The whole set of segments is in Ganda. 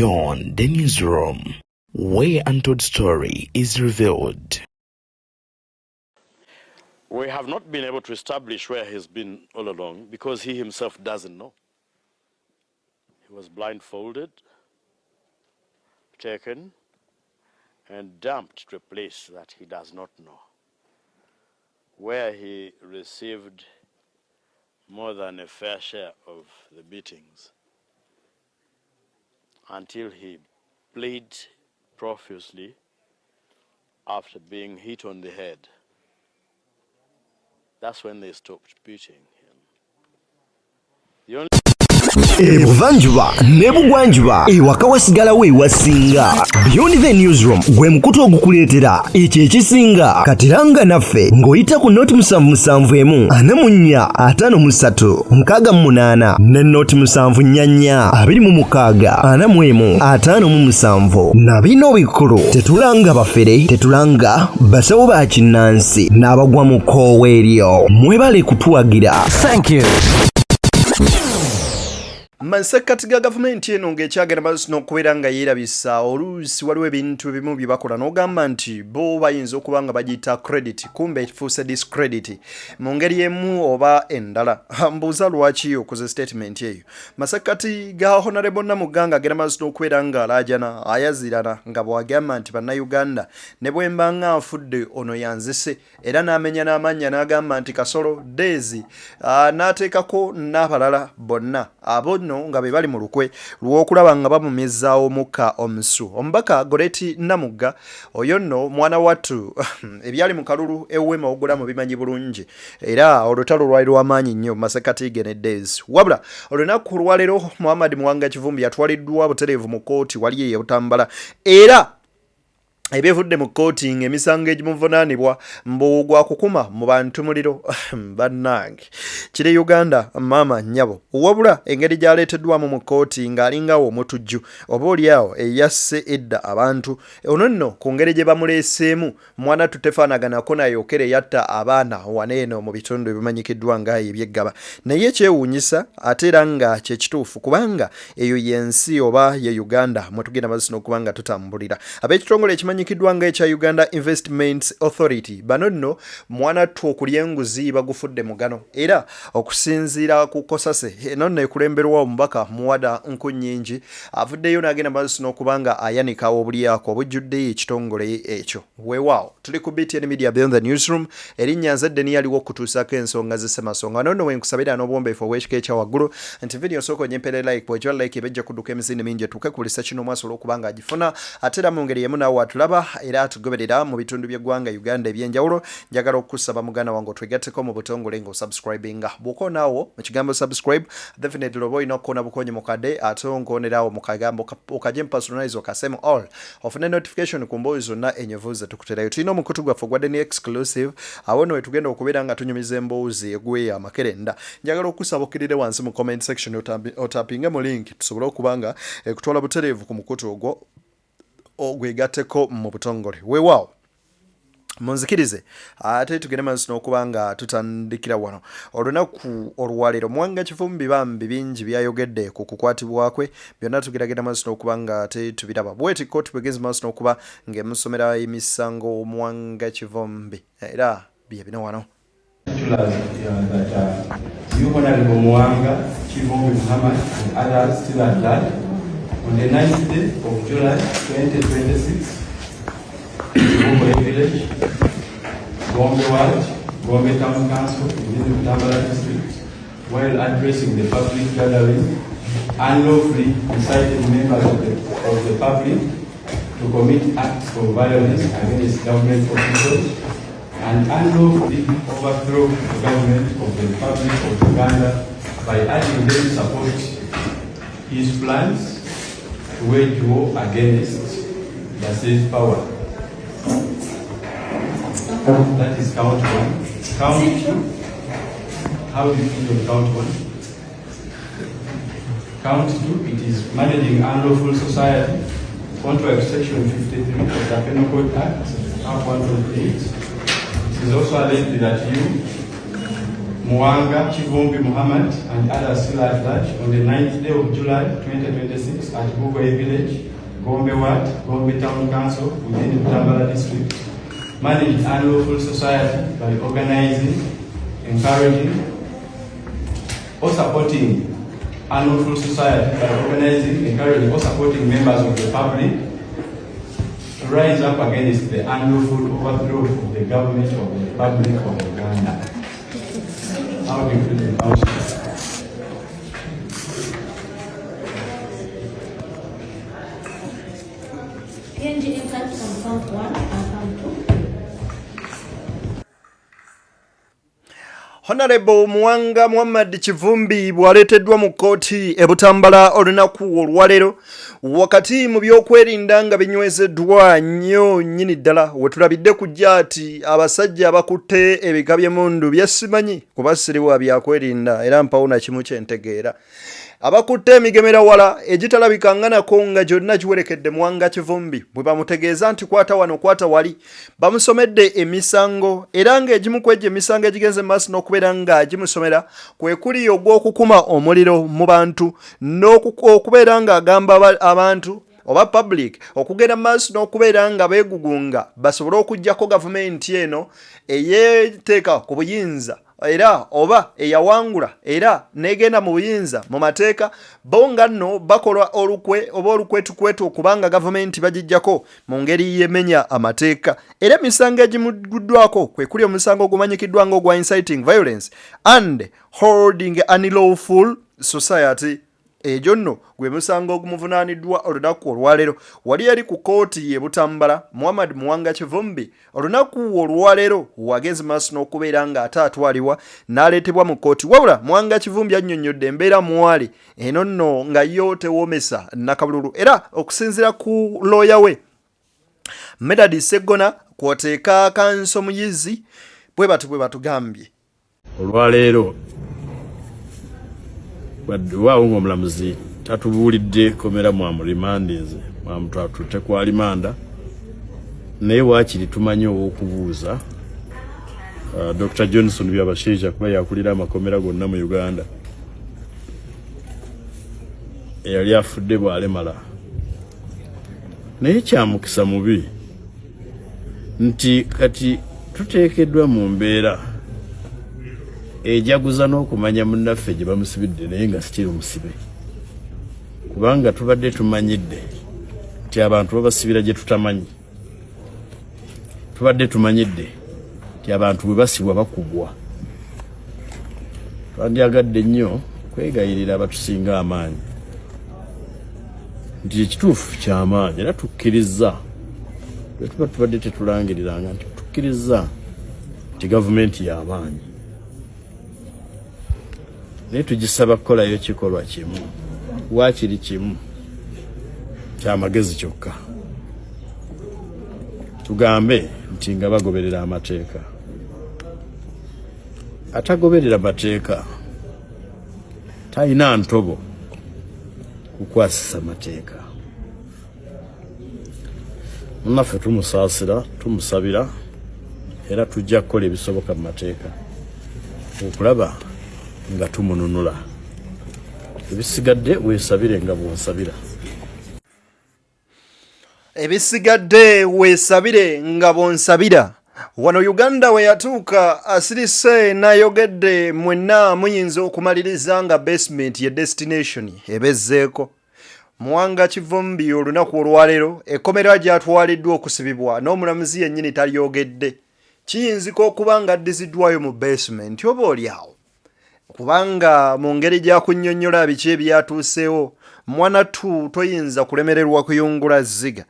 Beyond the newsroom, where untold story is revealed. We have not been able to establish where he's been all along because he himself doesn't know. He was blindfolded, taken, and dumped to a place that he does not know, where he received more than a fair share of the beatings until he bled profusely after being hit on the head. That's when they stopped beating him. The only Ebuvanjuba nebugwanjuba ewaka wasigala we wasinga. Beyond the newsroom gwe mukutu ogukuleetera ekyo ekisinga katiranga naffe ng'oyita ku noti 771 453 688 ne noti 744 26 41 na bino bikulu tetulanga bafere tetulanga basawo ba kinnansi n'abagwa mu koowe eryo mwebale kutuwagira. Thank you. Mansakati ga gavumenti eno ng'ekyagenda maaso n'okubeera nga yeerabisa oluusi waliwo ebintu ebimu bye bakola n'ogamba nti bo bayinza okuba nga bagiyita credit kumbe ekifuuse discredit mu ngeri emu oba endala. Mbuuza lwaki okoze statement eyo. Masakati ga Honorable Namugga ng'agenda maaso n'okubeera nga alaajana ayazirana nga bw'agamba nti bannayuganda ne bwe mba nga nfudde ono yanzise era n'amenya n'amannya n'agamba nti Kasolo Daisy n'ateekako n'abalala bonna abo nga be bali mu lukwe lw'okulaba nga bamumizaawo mukka omusu. Omubaka Goreti Namugga oyo nno mwana wattu ebyali mu kalulu ewema ogulamu bimanyi bulungi era olutalo lwali lw'amaanyi nnyo Masakati ge ne Days. Wabula olunaku lwaleero Hon Muwanga Kivumbi yatwaliddwa butereevu mu kooti wali ye Butambala era ebivudde mu kooti ng'emisango egimuvunaanibwa mbu gwa kukuma mu bantu muliro bannange kiri Uganda maama nnyabo. Wabula engeri gy'aleeteddwamu mu kooti ng'alingawo omutujju oba oliawo eyasse edda abantu ono nno ku ngeri gye bamuleeseemu mwana tutefaanaganako nayokere yatta abaana waneeno mu bitundu ebimanyikiddwa nga eby'eggaba. Naye ekyewuunyisa ate era nga kye kituufu kubanga eyo y'ensi oba ye Uganda mwe tugenda mazina okuba nga tutambulira. Ab'ekitongole ekimanyikiddwa nga ekya Uganda Investments Authority bano nno mwana tu okulya enguzi bagufudde mugano era okusinziira ku kosase eno nno ekulemberwa omubaka Muwada Nkunnyingi avuddeyo n'agenda maaso n'okuba nga ayanikawo obulyako obujjudde ekitongole ekyo. Weewaawo tuli ku BTN Media Beyond the Newsroom erinnya nzadde niyaliwo okutuusako ensonga z'Ssemasonga. Nono we nkusabira n'obwombeefu obw'ekika ekya waggulu nti video sooka onyempere like bw'ogiwa like ebejja kudduka emisinde mingi etuuke ku lisa kino omwasobola okuba nga agifuna ate era mu ngeri yemu naawe atulaba era atugoberera mu bitundu by'eggwanga Uganda ebyenjawulo. Njagala okusaba muganda wange otwegatteko mu butongole ng'osubscribinga. Bw'okoona naawo mu kigambo subscribe definitely oba olina okukoona bukonyi mukadde ate onkoonerawo mu kagambo okaje personalize okasemu all ofune notification ku mboozi zonna enyovu ze tukuterayo. Tulina omukutu gwaffe gwadde ne exclusive awo nno we tugenda okubeera nga tunyumiza emboozi egwe amakerenda. Njagala okusaba okkirire wansi mu comment section otapinge mu link tusobole okuba nga ekutwala butereevu ku mukutu ogwo ogwegatteko mu butongole. Weewaawo munzikirize ate tugende maaso n'okuba nga tutandikira wano olunaku olwaleero. Muwanga Kivumbi bambi bingi byayogedde ku kukwatibwa kwe byonna tugeragenda maaso n'okuba nga ate tubiraba bweti kooti bwegezi maaso n'okuba ng'emusomera emisango Muwanga Kivumbi era bye bino wano. Honorable Muwanga Kivumbi Muhammad and others still at large on the 9th day of July 2026 Gombe Village, Gombe Ward, Gombe Town Council within the Butambala district, while addressing the public gathering, unlawfully incited members of the public to commit acts of violence against government officials and unlawfully overthrow the government of the Republic of Uganda by urging them to support his plans to wage war against the state power. That is count one. Count two. How do you feel on count one? Count two, it is managing unlawful society, contrary to section 53 of the Penal Code Act, Act 128. It is also alleged that you, Muwanga Kivumbi Muhammad and others still at large on the 9th day of July 2026 at Bugwe Village, Gombe Ward, Gombe Town Council within the Tambala district, managed unlawful society by organizing, encouraging, or supporting unlawful society by organizing, encouraging, or supporting members of the public to rise up against the unlawful overthrow of the government of the Republic of Uganda. How do you feel about it? PNG insights on count 1 and count 2. Honorable Muwanga Kivumbi bwaleteddwa mu kkooti e Butambala olunaku olwaleero wakati mu byokwerinda nga binywezeddwa nnyo nnyini ddala wetulabidde kujja ati abasajja abakutte ebika by'emmundu byesimanyi kuba siriwa byakwerinda era mpawuna kimu kyentegeera abakutte emigemera wala egitalabikangako nga gyonna giwerekedde Muwanga Kivumbi bwe bamutegeeza nti kwata wano kwata wali bamusomedde emisango era ng'egimu ku egyo emisango egigenze maaso n'okubeera nga gimusomera kwe kuli ogw'okukuma omuliro mu bantu n'okubeera ng'agamba abantu oba public okugenda maaso n'okubeera nga beegugunga basobole okugyako gavumenti eno eyeeteeka ku buyinza era oba eyawangula era negenda mu buyinza mu mateeka bonga nno bakola olukwe oba olukwetukwetu okubanga gavumenti bagijjako mu ngeri yemenya amateeka era emisango egimuguddwako kwe kuli omusango ogumanyikiddwa ng'ogwa inciting violence and holding unlawful society ejo nno gwe musango ogumuvunaaniddwa olunaku olwaleero wali yali ku kkooti e Butambala Muwanga Kivumbi olunaku olwaleero wageze maaso n'okubeera ng'ate atwalibwa n'aleetebwa mu kkooti wabula Muwanga Kivumbi annyonnyodde embeera mwali eno nno nga yo tewoomesa nakabululu era okusinziira ku looya we Medadi Sseggona kw'oteeka Kanso Muyizi bwe batugambye olwaleero waawo ng'omulamuzi tatubuulidde komera mwamurimandinze mwamutwatutte ku alimanda naye waakiri tumanyi ow'okubuuza Dr. Johnson Byabashaija kuba yakulira amakomera gonna mu Uganda eyali afudde bw'alemala naye kyamukisa mubi nti kati tuteekeddwa mu mbeera ejaguza n'okumanya munnaffe gye bamusibidde naye nga sikiri musibe kubanga tubadde tumanyidde nti abantu babasibira gye tutamanyi tubadde tumanyidde nti abantu bwe basibwa bakubwa twandyagadde nnyo kwegayirira abatusinga amaanyi nti ekituufu ky'amaanyi era tukkiriza bwe tuba tubadde tetulangiriranga nti tukkiriza nti gavumenti y'amaanyi naye tugisaba kukolayo kikolwa kimu waakiri kimu kyamagezi kyokka tugambe nti nga bagoberera amateeka atagoberera mateeka talina ntobo kukwasisa amateeka munnaffe tumusaasira tumusabira era tujja kukola ebisoboka mu mateeka okulaba nga tumununula ebisigadde weesabire nga bwonsabira ebisigadde weesabire nga bwonsabira wano Uganda we yatuuka asirise n'ayogedde mwenna muyinza okumaliriza nga basement ye destination ebezzeeko Muwanga Kivumbi olunaku olwaleero ekkomera gy'atwaliddwa okusibibwa n'omulamuzi yennyini talyogedde kiyinzika okuba nga addiziddwayo mu basement oba oliawo kubanga mu ngeri gya kunnyonnyola biki ebyatuuseewo mwana tu toyinza kulemererwa kuyungula zziga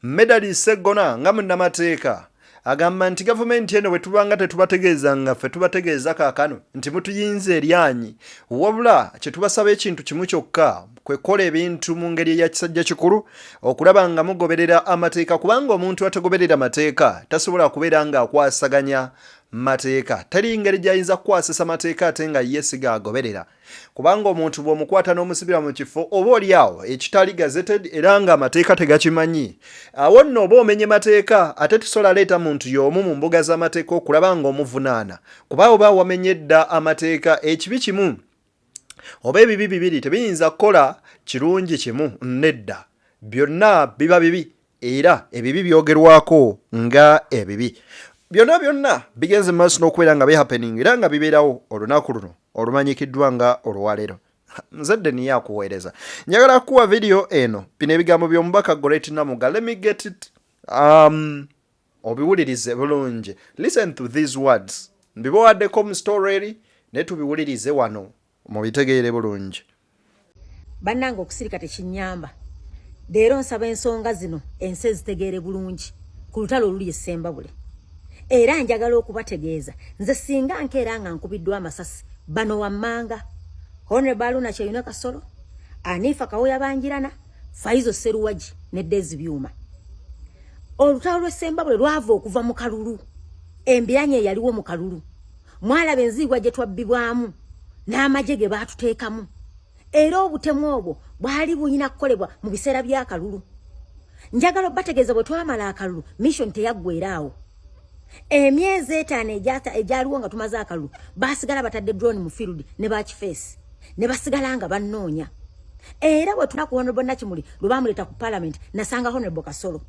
Medadi Sseggona nga munnamateeka agamba nti gavumenti eno bwe tubanga tetubategeeza nga ffe tubategeeza kaakano nti mutuyinza eryanyi wabula kye tubasaba ekintu kimu kyokka kwe kukola ebintu mu ngeri eya kisajja kikulu okulaba nga mugoberera amateeka kubanga omuntu atagoberera amateeka tasobola kubeera nga akwasaganya mateeka teri ngeri gyayinza kukwasisa mateeka ate nga yesiga agoberera kubanga omuntu bw'omukwata n'omusibira mu kifo oba oli awo ekitali gazetted era nga amateeka tegakimanyi awo nno oba omenye mateeka ate tusobola leeta muntu y'omu mu mbuga z'amateeka okulaba ng'omuvunaana kuba oba wamenye dda amateeka ekibi kimu oba ebibi bibiri tebiyinza kukola kirungi kimu nedda byonna biba bibi era ebibi byogerwako nga ebibi byonna bigenze maaso n'okubeera nga happening era nga bibeerawo olunaku luno olumanyikiddwa nga olwaleero nzadde niye akuweereza njagala kuwa video eno bino ebigambo by'omubaka Namugga. Let me get it obiwulirize bulungi. Listen to these words. Mbibawaddeko mu story eri ne tubiwulirize wano mubitegeere bulungi. Bannanga okusirika tekinyamba. Leero nsaba ensonga zino ensi zitegeere bulungi ku lutalo oluli Sembabule. Era njagala okubategeeza nze singa nkeera nga nkubiddwa amasasi bano wammanga Honorable Kyeyuna Kasolo Anifa Kawoya Banjirana Faizo Seruwaji ne Dezi Byuma. Olutalo lwe Sembabule lwava okuva mu kalulu embiranye yaliwo mu kalulu mwalaba enzigwa gye twabbibwamu n'amagye ge baatuteekamu era obutemu obwo bwali buyina kukolebwa mu biseera by'akalulu. Njagala obategeeza bwe twamala akalulu mission teyaggweeraawo. Emyezi etaano egyaliwo nga tumaze akalulu basigala batadde drone mu field ne bakifeesi ne basigala nga bannoonya. Era bwe tunaku Honorable Nakimuli lwe bamuleta ku parliament nasanga Honorable Kasolo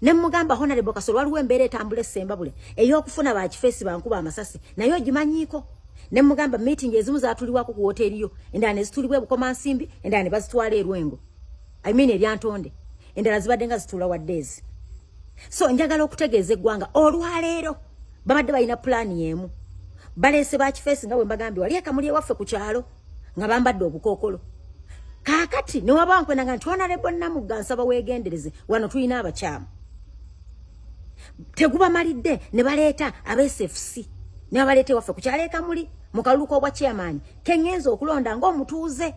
ne mugamba Honorable Kasolo waliwo embeera etambula Sembabule ey'okufuna bakifeesi bankuba amasasi nayo ogimanyiiko. Ne mugamba meeting ezimu zaatuliwako ku hoteli yo endala ne zitulibwa Bukoma Nsimbi endala ne bazitwala Erwengo eryantonde endala zibadde nga zitula waddezi. So njagala okutegeeza eggwanga olwaleero babadde balina pulaani y'emu baleese bakifeesi nga bwe mbagambye wali akamuli ewaffe ku kyalo nga bambadde obukookolo. Kaakati ne waba nkwenanga nti Honorable Namugga nsaba weegendereze wano tulina abakyamu. Tegubamalidde ne baleeta aba-SFC ne baleeta ewaffe ku kyalo ekamuli mu kalulu k'obwa chairman kengenza okulonda ng'omutuuze.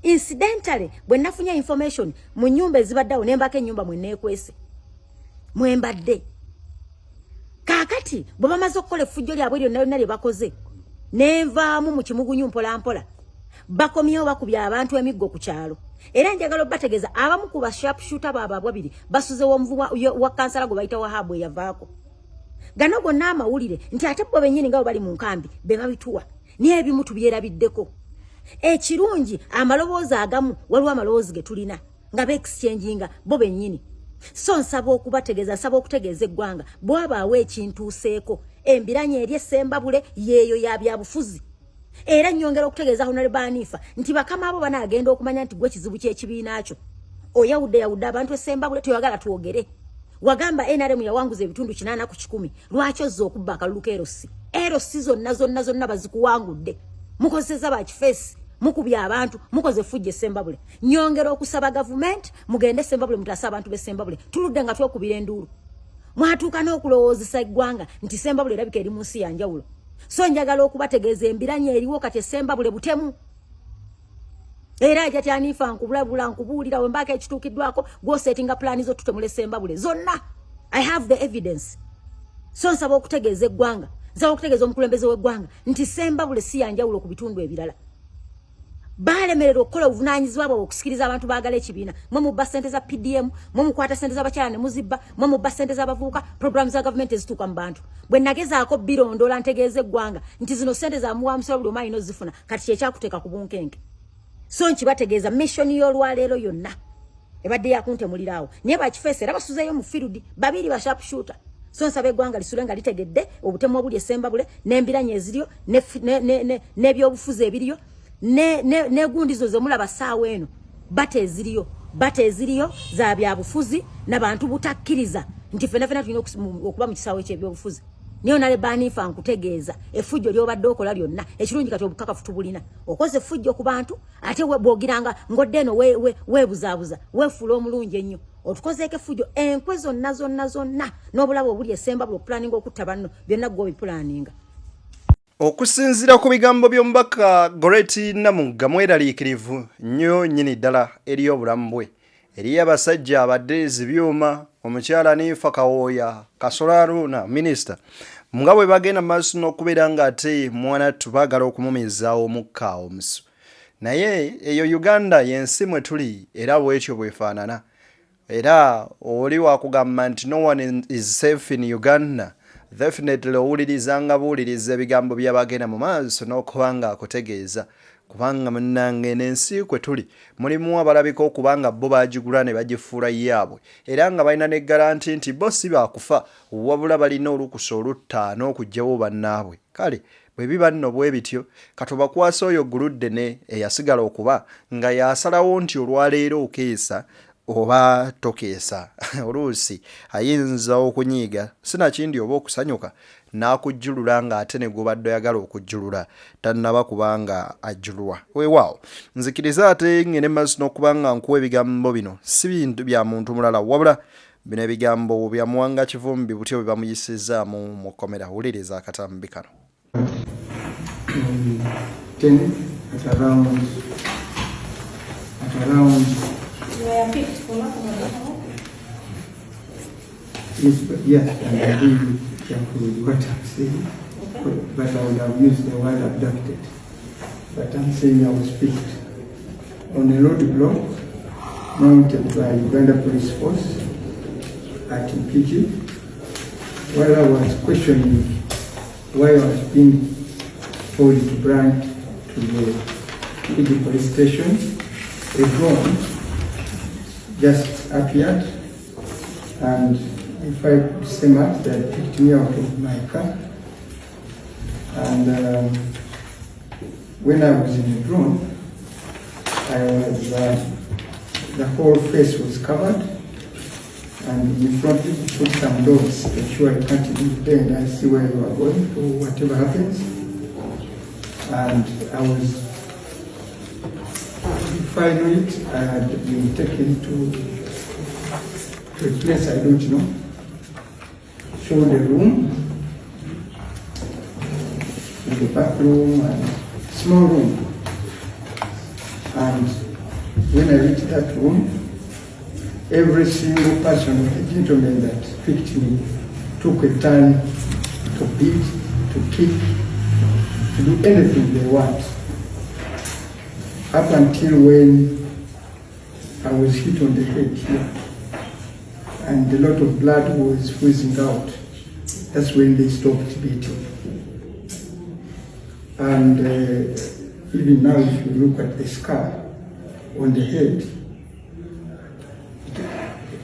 Incidentally bwe nafunye information mu nyumba ezibaddawo ne mbaka ennyumba mwe neekwese mwembadde. Kaakati bwe bamaze okukola effujjo lyabwe lyonna lye bakoze nenvaamu mu kimugunyu mpolampola bakomyewo bakubya abantu emiggo ku kyalo. Era njagala obategeeza abamu ku basharpshooter baabo ababiri basuzewo omuvumu wa kansala gwe bayita Wahabu eyavaako. Gano gonna amawulire nti ate bo bennyini nga bali mu nkambi be babituwa niye ebimu tubyerabiddeko. Ekirungi amaloboozi agamu waliwo amaloboozi ge tulina nga be-exchanging bo bennyini. So nsaba okubategeeza nsaba okutegeeza eggwanga bw'abaawo ekintuuseeko embiranye eri Sembabule yeeyo ya byabufuzi. Era nnyongera okutegeeza Honorable Anifa nti bakama abo banaagenda okumanya nti gwe kizibu ky'ekibiina kyo oyawudde abantu Sembabule toyagala twogere. Wagamba NRM yawanguza ebitundu 8 ku 10 lwaki ozza okubba akalulu k'erosi. Erosi zonna bazikuwangudde mukozesa bakifeesi mukubya abantu mukoze fujje Sembabule. Nyongera okusaba government mugende Sembabule mutasa abantu be Sembabule tuludde nga twokubira enduulu mwatuuka n'okulowoozesa eggwanga nti Sembabule erabika eri mu nsi ya njawulo. So njagala okubategeeza embiranye eriwo kati Sembabule butemu. Era ajati Anifa nkubulabula nkubuulira we mbaka ekituukiddwako gw'osettinga pulaani zo tutemule Sembabule zonna. I have the evidence. So nsaba okutegeeza eggwanga nsaba okutegeeza omukulembeze w'eggwanga nti Sembabule si ya njawulo ku bitundu ebirala. Baalemererwa okukola obuvunaanyizibwa bwabwe okusikiriza abantu baagala ekibiina. Mwe mubba ssente za PDM, mwe mukwata ssente z'abakyala ne muzibba, mwe mubba ssente z'abavubuka, programu za gavumenti ezituuka mu bantu. Bwe nagezaako birondoola ntegeeza eggwanga nti zino ssente za muwa musolo buli omu alina ozifuna kati kyekyakuteeka ku bunkenke. So nkibategeeza mission y'olwaleero yonna ebadde yakuntemuliraawo naye bakifeesi era basuzeeyo mu field babiri ba sharpshooter. So nsaba eggwanga lisule nga litegedde obutemu obuli Sembabule n'embiranye eziriyo n'ebyobufuzi ebiriyo ne gundizo zemulaba saawa eno bate eziriyo za byabufuzi n'abantu butakkiriza nti ffenna tulina okuba mu kisaawe ky'ebyobufuzi. Niyo nale Anifa nkutegeeza effujjo ly'obadde okola lyonna ekirungi kati obukakafu tubulina okoze effujjo ku bantu ate bwogiranga ngodde eno weebuzaabuza weefuula omulungi ennyo otukozeeko effujjo enkwe zonna n'obulabo obuli Sembabule okupulaninga okutta banno byonna gwe obipulaninga. Okusinziira ku bigambo by'omubaka Namugga mweraliikirivu nnyo nnyini ddala eri obulamu bwe eri abasajja abadde Byuma omukyala Anifa Kawoya Kasolo Aruna minisita nga bwe bagenda maaso n'okubeera ng'ate mwana tubagala okumumizaawo omukka omusu. Naye eyo Uganda y'ensi mwe tuli era bw'etyo bwefaanana. Era oli wakugamba nti no one is safe in Uganda. Definitely owuliriza nga buwuliriza ebigambo by'abagenda mu maaso n'okuba nga akutegeeza. Kubanga munnange n'ensi kwe tuli mulimu abalabika okuba nga bo baagigula ne bagifuula yaabwe era nga balina ne garanti nti bo si baakufa wabula balina olukusa oluttaano okuggyawo bannaabwe. Kale bwe biba nno bwe bityo katubakwasa oyo guluddene eyasigala okuba nga yasalawo nti olwaleero okeesa oba tokeesa. Oluusi ayinza okunyiiga sinakindi oba okusanyuka n'akujjulula ng'ate ne gubadde oyagala okujjulula tannaba kubanga ajjulwa. Weewaawo nzikiriza ate ngene maaso n'okuba nga nkuwa ebigambo bino si bintu bya muntu mulala wabula bino ebigambo bya Muwanga Kivumbi butyo bwe bamuyisizaamu mu kkomera. Wuliriza akatambi kano. Yes, and I agree careful with what I'm saying, but I would have used the word abducted. But I'm saying I was picked on a roadblock mounted by Uganda Police Force at Mpigi, while I was questioning why I was being told to branch to the Mpigi police station. A drone just appeared, and if I could say much, they picked me out of my car. And when I was in the drone, I was, the whole face was covered, and in front of me put some doors to ensure I can't leave there and I see where you are going or whatever happens. And I was, if I know it, I had been taken to a place I don't know. Show the room, the bathroom, and small room. And when I reached that room, every single person, the gentleman that picked me, took a turn to beat, to kick, to do anything they want. Up until when I was hit on the head here, and a lot of blood was oozing out. That's when they stopped beating. And even now, if you look at the scar on the head,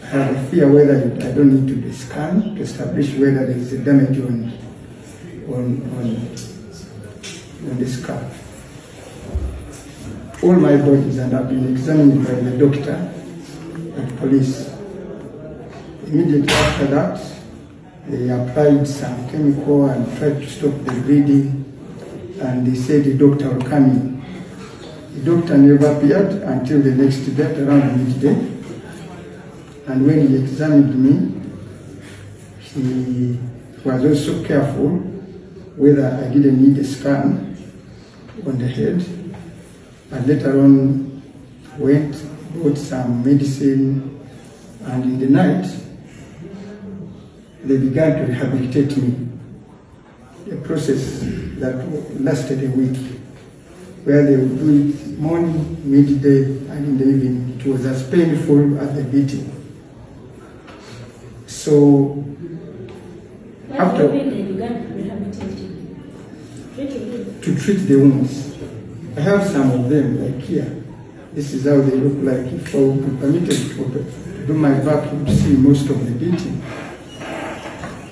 I have a fear whether I don't need to be scanned to establish whether there is a damage on the scar. All my bodies, and I've been examined by the doctor and police. Immediately after that, they applied some chemical and tried to stop the bleeding, and they said the doctor will come in. The doctor never appeared until the next day, around midday. And when he examined me, he was also careful whether I didn't need a scan on the head. And later on, went, bought some medicine, and in the night, they began to rehabilitate me. A process that lasted a week, where they would do it morning, midday, and in the evening. It was as painful as the beating. So, after to treat the wounds, I have some of them, like here. This is how they look like. If I would be permitted to do my vacuum, to see most of the beating.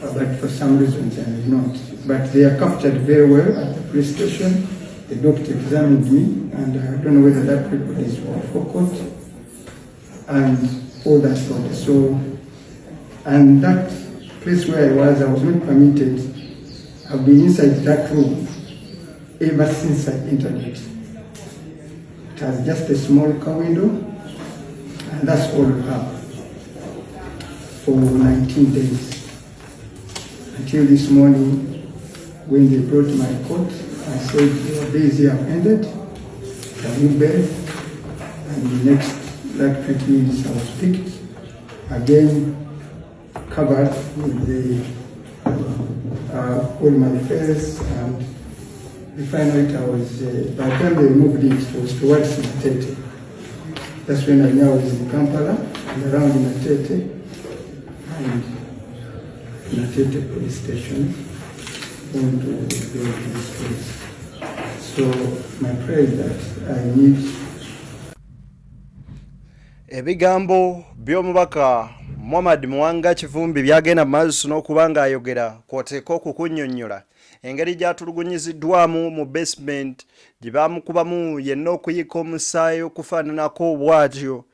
But for some reasons I am not. But they are captured very well at the police station. The doctor examined me, and I don't know whether that record is for court, and all that sort. So, and that place where I was not permitted. I've been inside that room ever since I entered it. It has just a small car window, and that's all I have for 19 days. Until this morning, when they brought my coat, I said, your days here have ended, can you bear? And the next, like 20 minutes, I was picked, again covered with the all my face, and the final it was, by the time they removed it was towards Matete. That's when I knew I was in Kampala, and around Matete, and Matete police station, going to this place. So my prayer is that I need ebigambo by'omubaka Muwanga Kivumbi byagenda maaso n'okuba ng'ayogera kw'oteeka okukunnyonnyola engeri gy'atulugunyiziddwamu mu basement gye baamukubamu yenna okuyika omusaayi okufaananako bw'atyo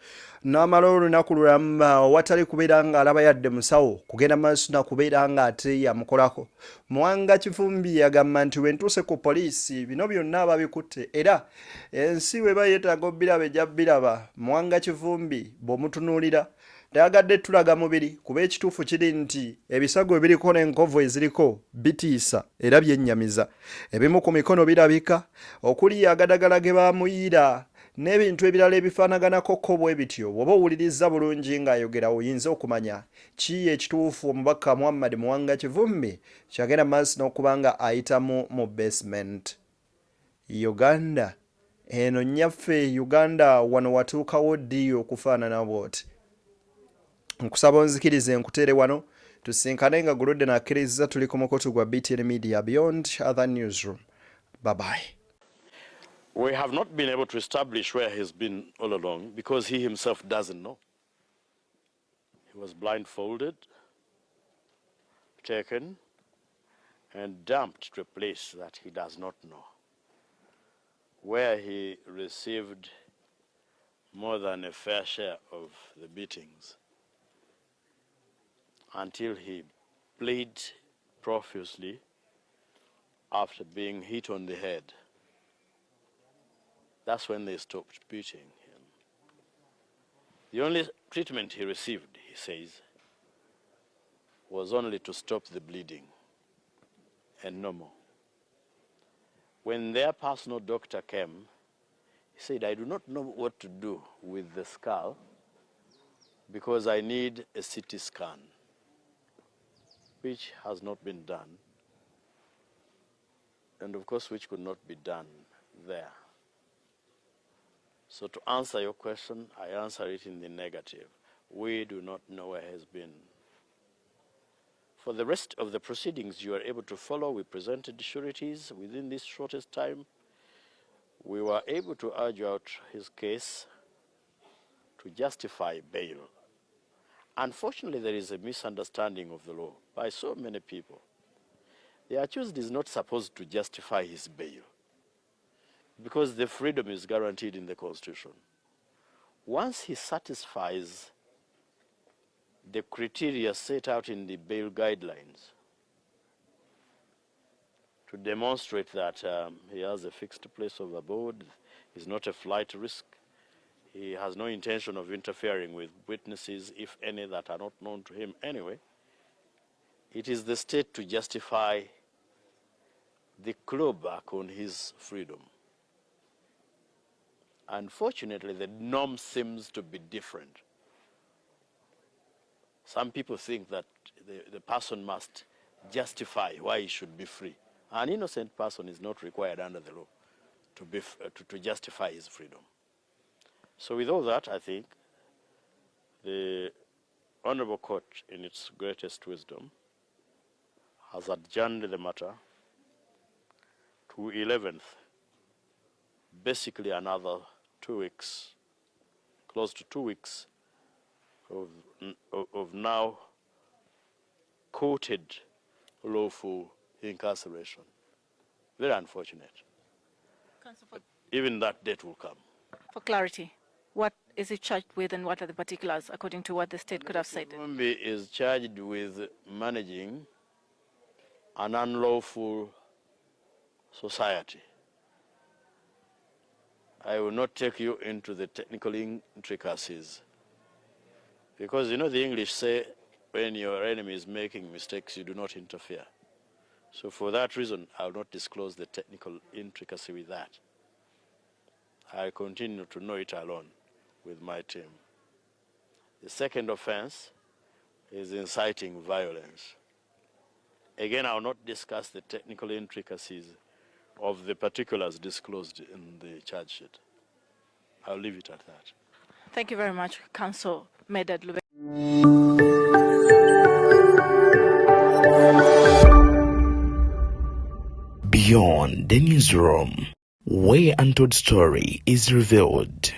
n'amala olunaku lulamu watali kubeera ng'alaba yadde musawo kugenda maaso na kubeera ng'ate yamukolako. Muwanga Kivumbi yagamba nti wentuuse ku poliisi bino byonna ababikutte era ensi bw'eba yeetaaga obbiraba ejja biraba. Muwanga Kivumbi bw'omutunuulira tayagadde tulaga mubiri kuba ekituufu kiri nti ebisago ebiriko n'enkovu eziriko bitiisa era byennyamiza. Ebimu ku mikono birabika okuli agadagala ge baamuyiira n'ebintu ebirala ebifaanaganako ko bwe bityo. Bw'oba owuliriza bulungi ng'ayogera oyinza okumanya ki ekituufu omubaka Muwanga Kivumbi kyagenda maaso n'okuba nga ayitamu mu basement. Uganda eno nnyaffe Uganda wano watuukawo ddi okufaanana bw'oti. Nkusaba onzikirize nkuteere wano tusinkane nga guludde n'akkiriza tuli ku mukutu gwa BTN Media Beyond Other Newsroom. Bye bye. We have not been able to establish where he's been all along because he himself doesn't know. He was blindfolded, taken, and dumped to a place that he does not know, where he received more than a fair share of the beatings until he bled profusely after being hit on the head. That's when they stopped beating him. The only treatment he received, he says, was only to stop the bleeding and no more. When their personal doctor came, he said, I do not know what to do with the skull because I need a CT scan, which has not been done, and of course which could not be done there. So to answer your question, I answer it in the negative. We do not know where he has been. For the rest of the proceedings you are able to follow, we presented sureties within this shortest time. We were able to urge out his case to justify bail. Unfortunately, there is a misunderstanding of the law by so many people. The accused is not supposed to justify his bail because the freedom is guaranteed in the Constitution. Once he satisfies the criteria set out in the bail guidelines to demonstrate that he has a fixed place of abode, he's not a flight risk, he has no intention of interfering with witnesses, if any, that are not known to him anyway, it is the state to justify the clawback on his freedom. Unfortunately, the norm seems to be different. Some people think that the person must justify why he should be free. An innocent person is not required under the law to justify his freedom. So with all that, I think the Honorable Court, in its greatest wisdom, has adjourned the matter to 11th, basically another 2 weeks, close to 2 weeks of now quoted lawful incarceration. Very unfortunate. But even that date will come. For clarity, what is he charged with and what are the particulars according to what the state could have said? Kivumbi is charged with managing an unlawful society. I will not take you into the technical intricacies because you know the English say when your enemy is making mistakes, you do not interfere. So for that reason, I will not disclose the technical intricacy with that. I continue to know it alone with my team. The second offense is inciting violence Again, I will not discuss the technical intricacies of the particulars disclosed in the charge sheet. I'll leave it at that. Thank you very much, Counsel Medad Lube. Beyond the newsroom, where untold story is revealed.